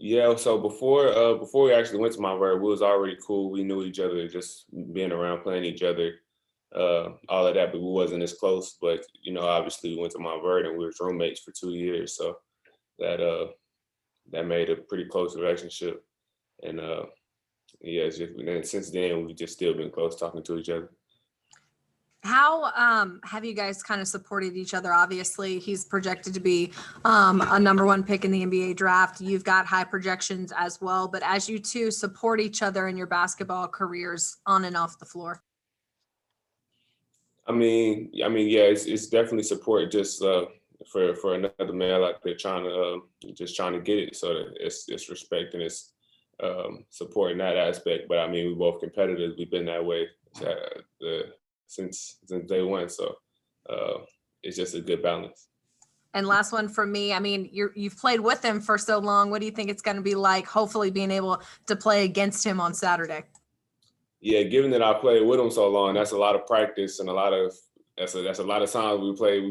Yeah, so before we actually went to Montverde, we was already cool. We knew each other, just being around, playing each other, all of that. But we wasn't as close. But obviously we went to Montverde and we were roommates for 2 years, so that that made a pretty close relationship. And yeah, it's just, and since then we've just still been close, talking to each other. How have you guys kind of supported each other? Obviously, he's projected to be a #1 pick in the NBA draft. You've got high projections as well. But as you two support each other in your basketball careers on and off the floor. I mean, yeah, it's definitely support. Just for another male out there trying to get it. So that it's respect and it's support in that aspect. But I mean, we're both competitors. We've been that way since day one. So it's just a good balance. And last one from me. I mean, you've played with him for so long. What do you think it's going to be like, hopefully being able to play against him on Saturday? Yeah, given that I played with him so long, that's a lot of practice and that's a lot of times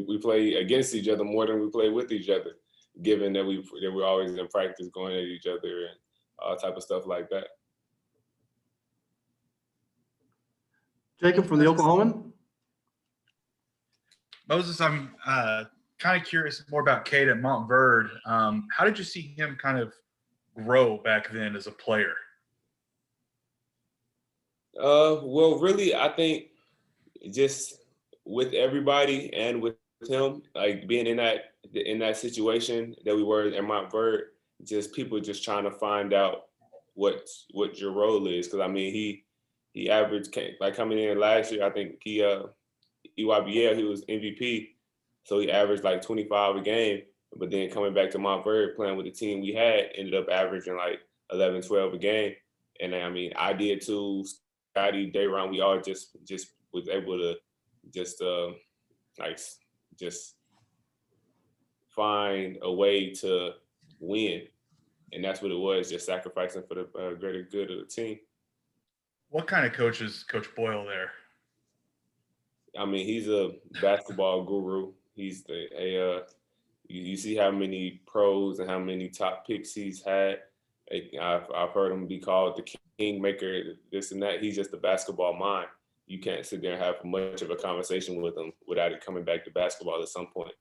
we play against each other more than we play with each other. Given that we're always in practice going at each other and all type of stuff like that. Jacob from the Oklahoman. Moses, I'm kind of curious more about Cade at Montverde. How did you see him kind of grow back then as a player? Well, really, I think just with everybody and with him, like being in that situation that we were at Montverde, just people just trying to find out what your role is. Because I mean, he averaged, like coming in last year, I think EYBL, he was MVP, so he averaged like 25 a game. But then coming back to Montverde, playing with the team we had, ended up averaging like 11, 12 a game. And I mean, I did too. Scotty, Dayron, we all just was able to just find a way to win, and that's what it was, just sacrificing for the greater good of the team. What kind of coach is Coach Boyle there? I mean, he's a basketball guru. He's you see how many pros and how many top picks he's had. I've heard him be called the kingmaker, this and that. He's just a basketball mind. You can't sit there and have much of a conversation with him without it coming back to basketball at some point.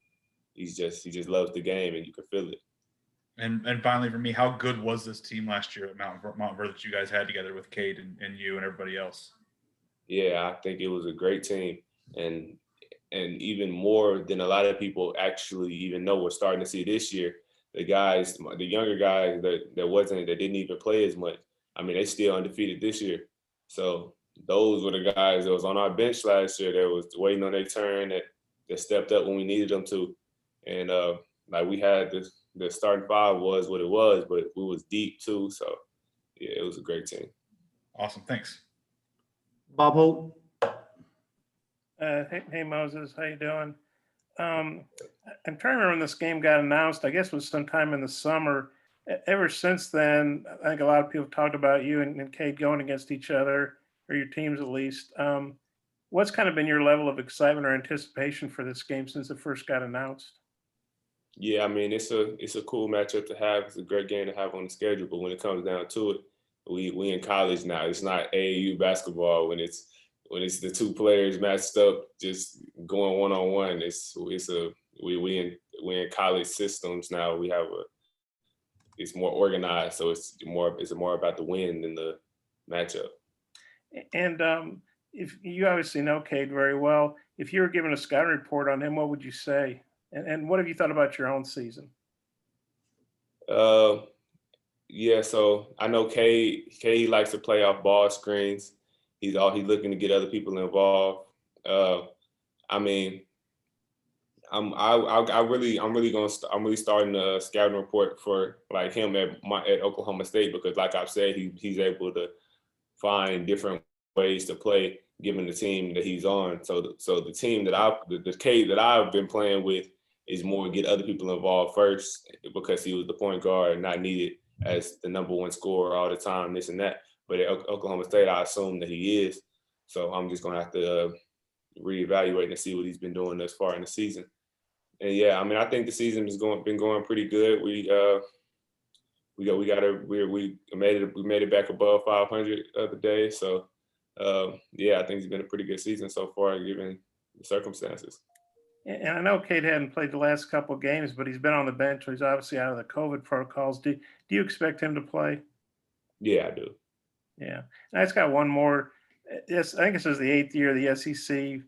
He just loves the game, and you can feel it. And finally, for me, how good was this team last year at Montverde that you guys had together with Cade and you and everybody else? Yeah, I think it was a great team, and even more than a lot of people actually even know. We're starting to see this year. The younger guys that didn't even play as much. I mean, they still undefeated this year. So those were the guys that was on our bench last year that was waiting on their turn, that stepped up when we needed them to. And like we had the starting five was what it was, but we was deep too. So yeah, it was a great team. Awesome, thanks. Bob Holt. Hey Moses, how you doing? I'm trying to remember when this game got announced. I guess it was sometime in the summer. Ever since then, I think a lot of people talked about you and Cade going against each other, or your teams at least. What's kind of been your level of excitement or anticipation for this game since it first got announced? Yeah, I mean, it's a cool matchup to have. It's a great game to have on the schedule. But when it comes down to it, we in college now. It's not AAU basketball when it's the two players matched up, just going one-on-one. We in college systems now. It's more organized, so it's more about the win than the matchup. And if you obviously know Cade very well, if you were given a scouting report on him, what would you say? And what have you thought about your own season? Yeah, so I know Cade likes to play off ball screens. He's looking to get other people involved. I mean, I'm really starting a scouting report for like him at Oklahoma State, because like I've said, he's able to find different ways to play given the team that he's on. So the team that the Cade that I've been playing with is more get other people involved first, because he was the point guard and not needed as the #1 scorer all the time, this and that. But at Oklahoma State, I assume that he is. So I'm just gonna have to reevaluate and see what he's been doing thus far in the season. And yeah, I mean, I think the season has been going pretty good. we made it back above 500 the other day. So yeah, I think it's been a pretty good season so far given the circumstances. And I know Cade hadn't played the last couple of games, but he's been on the bench. So he's obviously out of the COVID protocols. Do you expect him to play? Yeah, I do. Yeah. And I just got one more. Yes, I think this is the 8th year of the SEC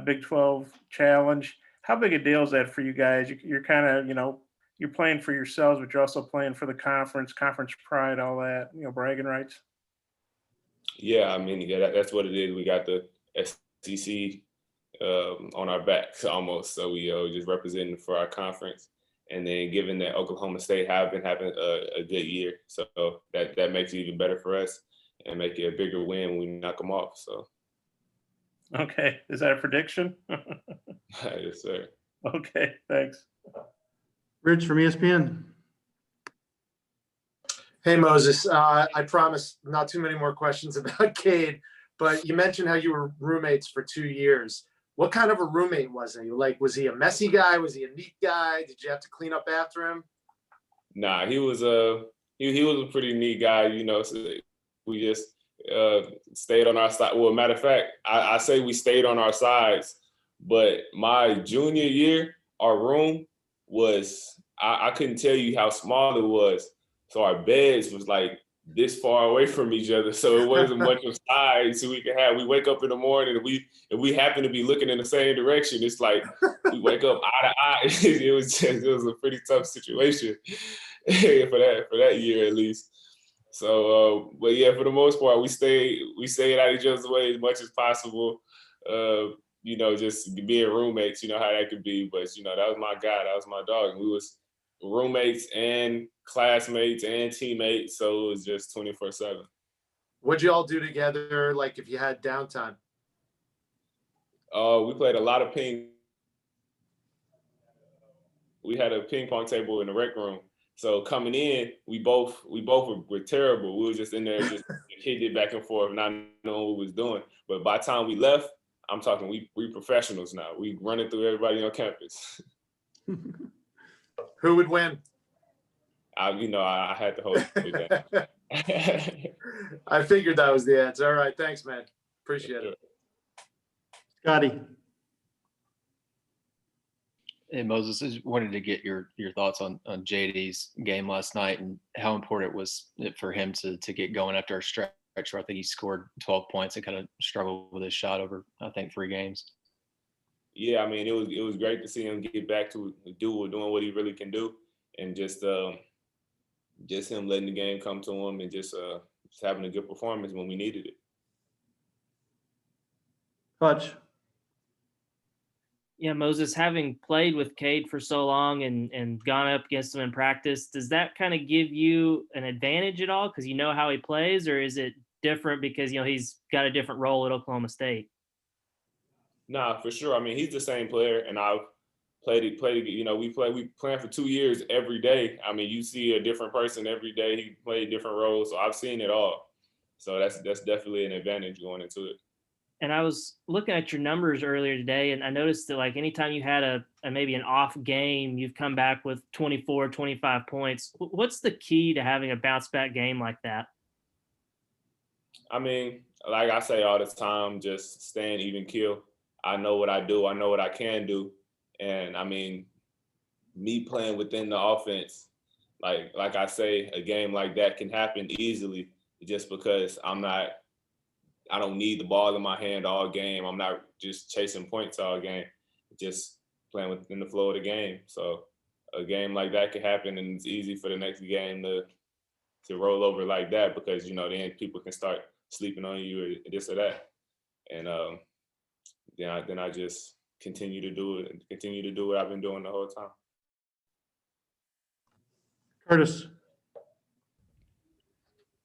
Big 12 Challenge. How big a deal is that for you guys? You're kind of, you're playing for yourselves, but you're also playing for the conference pride, all that, bragging rights. Yeah, I mean, yeah, that's what it is. We got the SEC on our backs almost. So we just representing for our conference. And then given that Oklahoma State have been having a good year, so that makes it even better for us and make it a bigger win when we knock them off. So. Okay. Is that a prediction? Yes, sir. Okay. Thanks. Rich from ESPN. Hey, Moses. I promise not too many more questions about Cade, but you mentioned how you were roommates for 2 years. What kind of a roommate was he? Like, was he a messy guy? Was he a neat guy? Did you have to clean up after him? Nah, he was a pretty neat guy. So we just stayed on our side. Well, matter of fact, I say we stayed on our sides, but my junior year, our room was I couldn't tell you how small it was. So our beds was like this far away from each other. So it wasn't much of size we could have. We wake up in the morning and if we happen to be looking in the same direction, it's like we wake up eye to eye. It was a pretty tough situation for that year at least. So but yeah, for the most part, we stayed out each other's way as much as possible. Just being roommates, how that could be. But that was my guy, that was my dog. And we was roommates and classmates and teammates, so it was just 24/7. What'd you all do together, like if you had downtime? We played a lot of ping. We had a ping pong table in the rec room. So coming in, we both were terrible. We were just in there just hitting it back and forth, not knowing what we was doing. But by the time we left, I'm talking we professionals now. We running through everybody on campus. Who would win? I had to hold it down. I figured that was the answer. All right. Thanks, man. Appreciate it. Scotty. Hey, Moses, I just wanted to get your thoughts on JD's game last night and how important it was for him to get going after a stretch where I think he scored 12 points and kind of struggled with his shot over, I think, 3 games. Yeah, I mean, it was great to see him get back to doing what he really can do, and just him letting the game come to him and just having a good performance when we needed it. Hutch. Yeah, Moses, having played with Cade for so long and gone up against him in practice, does that kind of give you an advantage at all because you know how he plays, or is it different because he's got a different role at Oklahoma State? Nah, for sure. I mean, he's the same player, and I've played. We playing for 2 years every day. I mean, you see a different person every day. He played different roles, so I've seen it all. So that's definitely an advantage going into it. And I was looking at your numbers earlier today, and I noticed that like anytime you had a maybe an off game, you've come back with 24, 25 points. What's the key to having a bounce back game like that? I mean, like I say all the time, just staying even keel. I know what I do. I know what I can do. And I mean, me playing within the offense, like I say, a game like that can happen easily just because I don't need the ball in my hand all game. I'm not just chasing points all game, just playing within the flow of the game. So a game like that could happen, and it's easy for the next game to roll over like that because, then people can start sleeping on you or this or that. And then I just continue to do it and continue to do what I've been doing the whole time. Curtis.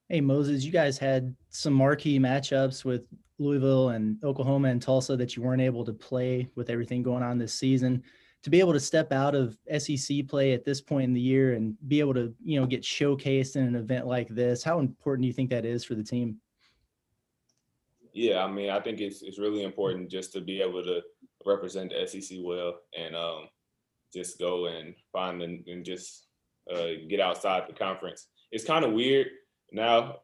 Hey, Moses, you guys had some marquee matchups with Louisville and Oklahoma and Tulsa that you weren't able to play with everything going on this season. To be able to step out of SEC play at this point in the year and be able to, get showcased in an event like this, how important do you think that is for the team? Yeah, I mean, I think it's really important just to be able to represent the SEC well and just go and find and just get outside the conference it's kind of weird now,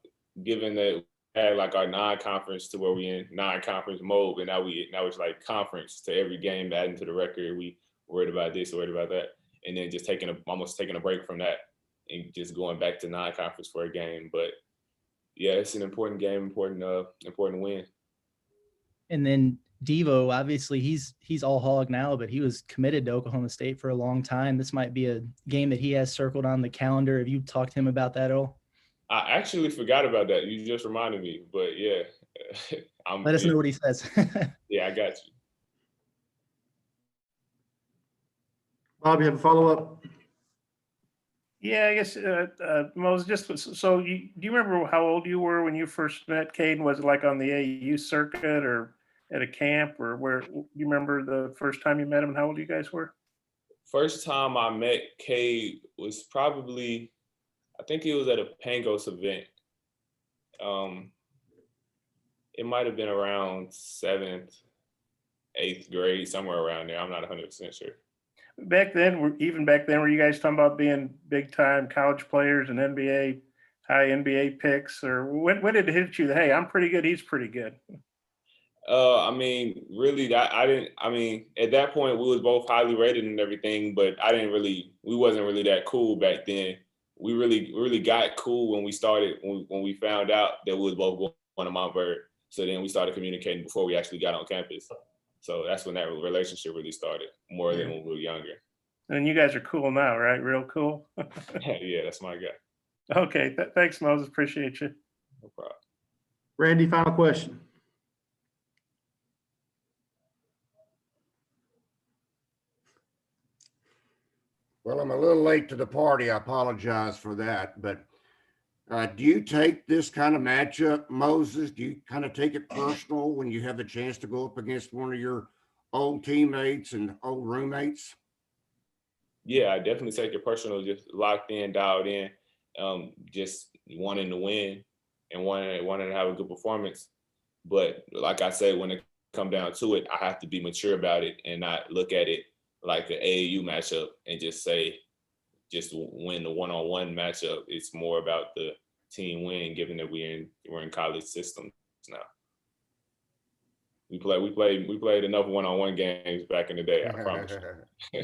given that we had like our non-conference to where we in non-conference mode, but now it's like conference to every game, adding to the record. We worried about this, worried about that, and then just almost taking a break from that and just going back to non-conference for a game. But yeah, it's an important game, important win. And then Devo, obviously he's all hog now, but he was committed to Oklahoma State for a long time. This might be a game that he has circled on the calendar. Have you talked to him about that at all? I actually forgot about that. You just reminded me, but yeah. Let us know what he says. Yeah, I got you. Bob, you have a follow-up? Yeah, I guess Moses, do you remember how old you were when you first met Cade? Was it like on the AU circuit or at a camp, or where? Do you remember the first time you met him and how old you guys were? First time I met Cade was probably, I think it was at a Pangos event. It might have been around 7th, 8th grade, somewhere around there. I'm not 100% sure. Back then, were you guys talking about being big time college players and high NBA picks, or when did it hit you that, hey, I'm pretty good, he's pretty good? I mean, really, I mean, at that point we was both highly rated and everything, but we wasn't really that cool back then. We really got cool when we found out that we was both going to Montverde. So then we started communicating before we actually got on campus. So that's when that relationship really started, more than when we were younger. And you guys are cool now, right? Real cool. Yeah, that's my guy. Okay, thanks, Moses. Appreciate you. No problem. Randy, final question. Well, I'm a little late to the party. I apologize for that. But do you take this kind of matchup, Moses? Do you kind of take it personal when you have the chance to go up against one of your old teammates and old roommates? Yeah, I definitely take it personal, just locked in, dialed in, just wanting to win and wanting to have a good performance. But like I said, when it come down to it, I have to be mature about it and not look at it like an AAU matchup and just win the one-on-one matchup. It's more about the team win, given that we're in college systems now. We played enough one-on-one games back in the day, I promise you.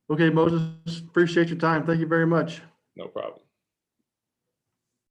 Okay, Moses, appreciate your time. Thank you very much. No problem.